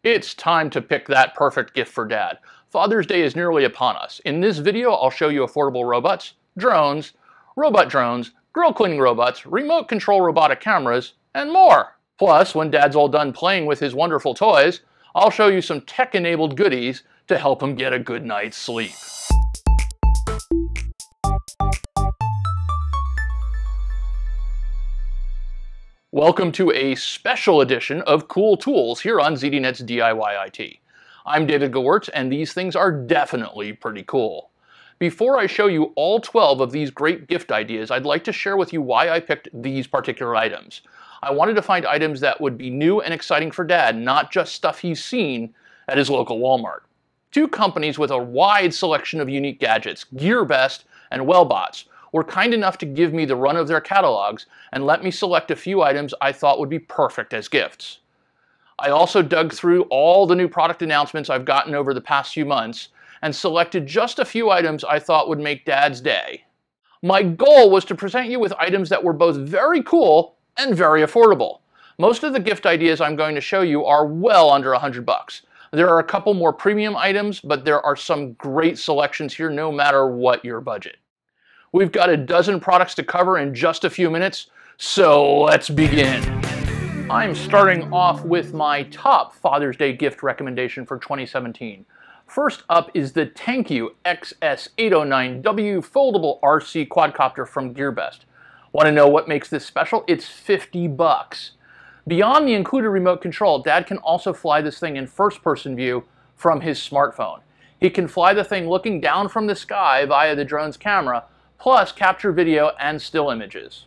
It's time to pick that perfect gift for Dad. Father's Day is nearly upon us. In this video, I'll show you affordable robots, drones, robot drones, grill cleaning robots, remote control robotic cameras, and more. Plus, when Dad's all done playing with his wonderful toys, I'll show you some tech-enabled goodies to help him get a good night's sleep. Welcome to a special edition of Cool Tools here on ZDNet's DIY IT. I'm David Gewirtz, and these things are definitely pretty cool. Before I show you all 12 of these great gift ideas, I'd like to share with you why I picked these particular items. I wanted to find items that would be new and exciting for Dad, not just stuff he's seen at his local Walmart. Two companies with a wide selection of unique gadgets, Gearbest and Wellbots, were kind enough to give me the run of their catalogs and let me select a few items I thought would be perfect as gifts. I also dug through all the new product announcements I've gotten over the past few months and selected just a few items I thought would make Dad's day. My goal was to present you with items that were both very cool and very affordable. Most of the gift ideas I'm going to show you are well under $100. There are a couple more premium items, but there are some great selections here no matter what your budget. We've got a dozen products to cover in just a few minutes, so let's begin. I'm starting off with my top Father's Day gift recommendation for 2017. First up is the TIANQU XS809W Foldable RC Quadcopter from Gearbest. Want to know what makes this special? It's $50. Beyond the included remote control, Dad can also fly this thing in first-person view from his smartphone. He can fly the thing looking down from the sky via the drone's camera, plus capture video and still images.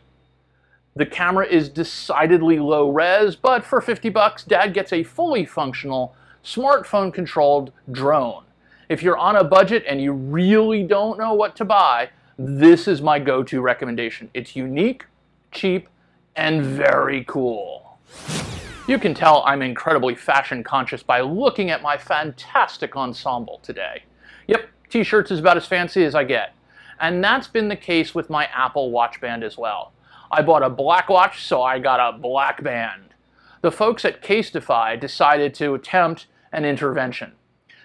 The camera is decidedly low res, but for $50, Dad gets a fully functional, smartphone-controlled drone. If you're on a budget and you really don't know what to buy, this is my go-to recommendation. It's unique, cheap, and very cool. You can tell I'm incredibly fashion conscious by looking at my fantastic ensemble today. Yep, t-shirts is about as fancy as I get. And that's been the case with my Apple Watch band as well. I bought a black watch, so I got a black band. The folks at Casetify decided to attempt an intervention.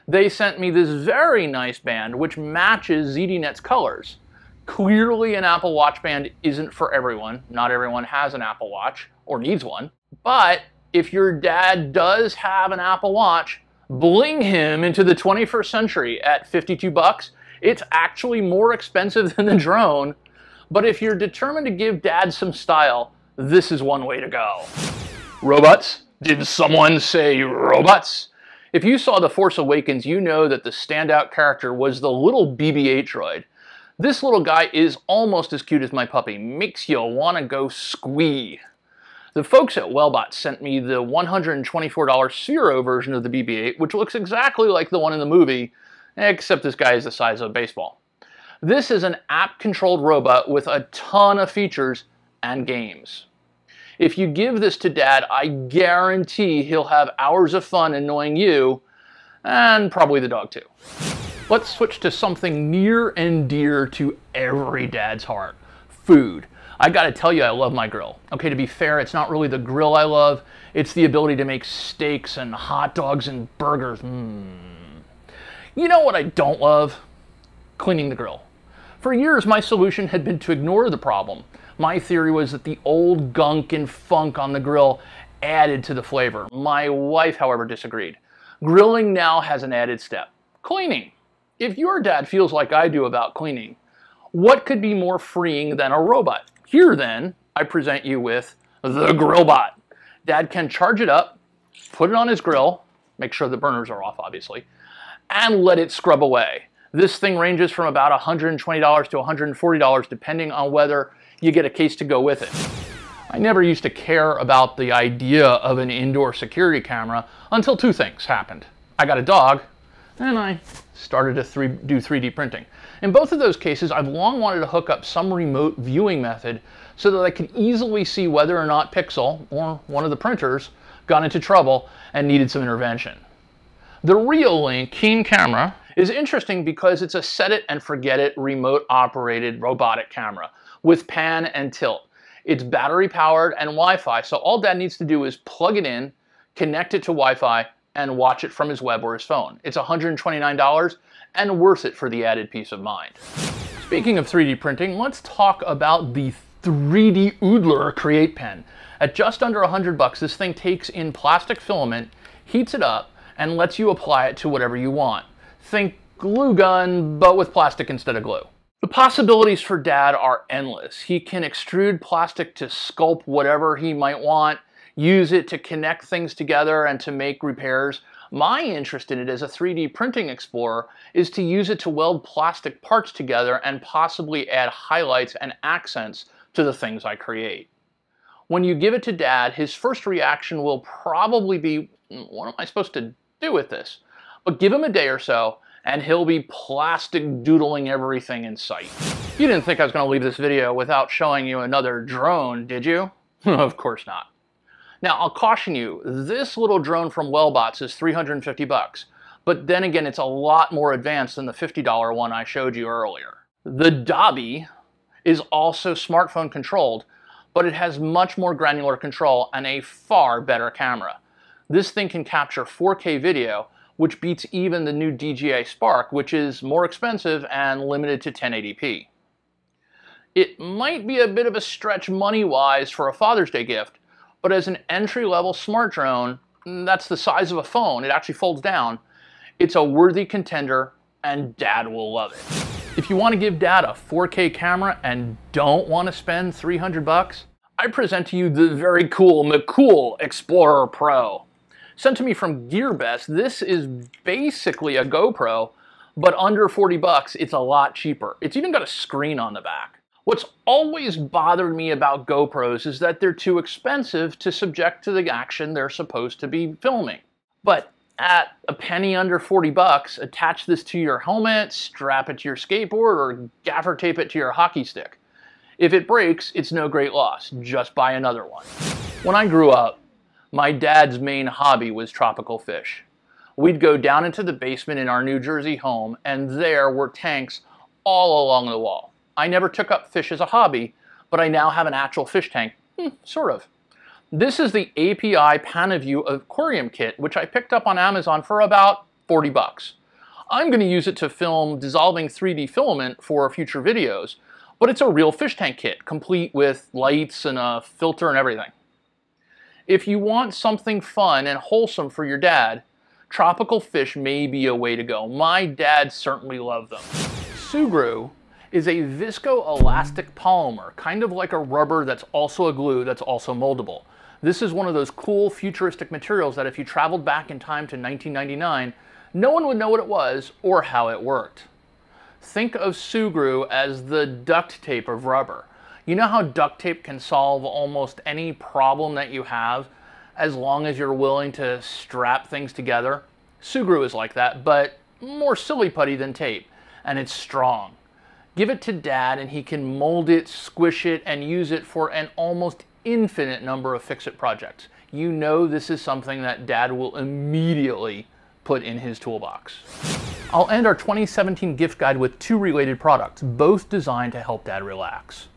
They sent me this very nice band which matches ZDNet's colors. Clearly an Apple Watch band isn't for everyone. Not everyone has an Apple Watch or needs one. But if your dad does have an Apple Watch, bling him into the 21st century at $52. It's actually more expensive than the drone, but if you're determined to give Dad some style, this is one way to go. Robots? Did someone say robots? If you saw The Force Awakens, you know that the standout character was the little BB-8 droid. This little guy is almost as cute as my puppy. Makes you want to go squee. The folks at Wellbot sent me the $124 Sphero version of the BB-8, which looks exactly like the one in the movie, except this guy is the size of a baseball. This is an app-controlled robot with a ton of features and games. If you give this to Dad, I guarantee he'll have hours of fun annoying you, and probably the dog too. Let's switch to something near and dear to every dad's heart, food. I gotta tell you, I love my grill. Okay, to be fair, it's not really the grill I love, it's the ability to make steaks and hot dogs and burgers. You know what I don't love? Cleaning the grill. For years, my solution had been to ignore the problem. My theory was that the old gunk and funk on the grill added to the flavor. My wife, however, disagreed. Grilling now has an added step: cleaning. If your dad feels like I do about cleaning, what could be more freeing than a robot? Here, then, I present you with the Grillbot. Dad can charge it up, put it on his grill, make sure the burners are off, obviously, and let it scrub away. This thing ranges from about $120 to $140 depending on whether you get a case to go with it. I never used to care about the idea of an indoor security camera until two things happened. I got a dog, and I started to do 3D printing. In both of those cases, I've long wanted to hook up some remote viewing method so that I can easily see whether or not Pixel, or one of the printers, got into trouble and needed some intervention. The Reolink Keen camera is interesting because it's a set-it-and-forget-it remote-operated robotic camera with pan and tilt. It's battery-powered and Wi-Fi, so all Dad needs to do is plug it in, connect it to Wi-Fi, and watch it from his web or his phone. It's $129 and worth it for the added peace of mind. Speaking of 3D printing, let's talk about the 3D Oodler Create Pen. At just under $100, this thing takes in plastic filament, heats it up, and lets you apply it to whatever you want. Think glue gun, but with plastic instead of glue. The possibilities for Dad are endless. He can extrude plastic to sculpt whatever he might want, use it to connect things together and to make repairs. My interest in it as a 3D printing explorer is to use it to weld plastic parts together and possibly add highlights and accents to the things I create. When you give it to Dad, his first reaction will probably be, what am I supposed to do with this? But give him a day or so, and he'll be plastic doodling everything in sight. You didn't think I was going to leave this video without showing you another drone, did you? Of course not. Now, I'll caution you, this little drone from Wellbots is $350, but then again, it's a lot more advanced than the $50 one I showed you earlier. The Dobby is also smartphone controlled, but it has much more granular control and a far better camera. This thing can capture 4K video, which beats even the new DJI Spark, which is more expensive and limited to 1080p. It might be a bit of a stretch money-wise for a Father's Day gift, but as an entry-level smart drone, that's the size of a phone, it actually folds down, it's a worthy contender and Dad will love it. If you want to give Dad a 4K camera and don't want to spend $300, I present to you the very cool MGCOOL Explorer Pro. Sent to me from Gearbest, this is basically a GoPro, but under $40, it's a lot cheaper. It's even got a screen on the back. What's always bothered me about GoPros is that they're too expensive to subject to the action they're supposed to be filming. But at a penny under $40, attach this to your helmet, strap it to your skateboard, or gaffer tape it to your hockey stick. If it breaks, it's no great loss. Just buy another one. When I grew up, my dad's main hobby was tropical fish. We'd go down into the basement in our New Jersey home, and there were tanks all along the wall. I never took up fish as a hobby, but I now have an actual fish tank, sort of. This is the API Panaview Aquarium kit, which I picked up on Amazon for about $40. I'm going to use it to film dissolving 3D filament for future videos, but it's a real fish tank kit, complete with lights and a filter and everything. If you want something fun and wholesome for your dad, tropical fish may be a way to go. My dad certainly loved them. Sugru is a viscoelastic polymer, kind of like a rubber that's also a glue that's also moldable. This is one of those cool futuristic materials that if you traveled back in time to 1999, no one would know what it was or how it worked. Think of Sugru as the duct tape of rubber. You know how duct tape can solve almost any problem that you have as long as you're willing to strap things together? Sugru is like that, but more silly putty than tape, and it's strong. Give it to Dad and he can mold it, squish it, and use it for an almost infinite number of fix-it projects. You know this is something that Dad will immediately put in his toolbox. I'll end our 2017 gift guide with two related products, both designed to help Dad relax.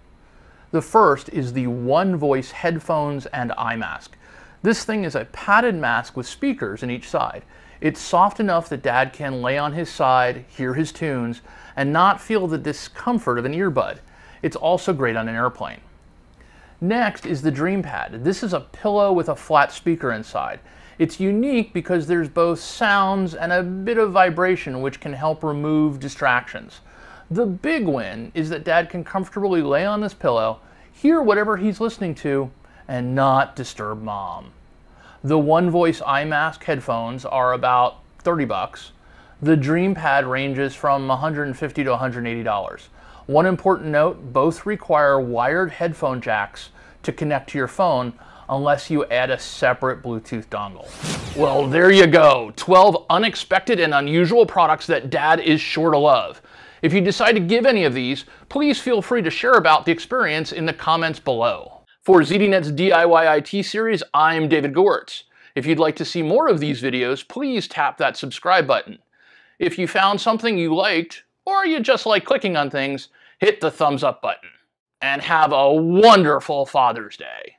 The first is the One Voice headphones and eye mask. This thing is a padded mask with speakers in each side. It's soft enough that Dad can lay on his side, hear his tunes, and not feel the discomfort of an earbud. It's also great on an airplane. Next is the DreamPad. This is a pillow with a flat speaker inside. It's unique because there's both sounds and a bit of vibration which can help remove distractions. The big win is that Dad can comfortably lay on this pillow, hear whatever he's listening to, and not disturb Mom. The One Voice eye mask headphones are about $30. The DreamPad ranges from $150 to $180. One important note, both require wired headphone jacks to connect to your phone unless you add a separate Bluetooth dongle. Well, there you go, 12 unexpected and unusual products that Dad is sure to love. If you decide to give any of these, please feel free to share about the experience in the comments below. For ZDNet's DIY IT series, I'm David Gewirtz. If you'd like to see more of these videos, please tap that subscribe button. If you found something you liked, or you just like clicking on things, hit the thumbs up button. And have a wonderful Father's Day.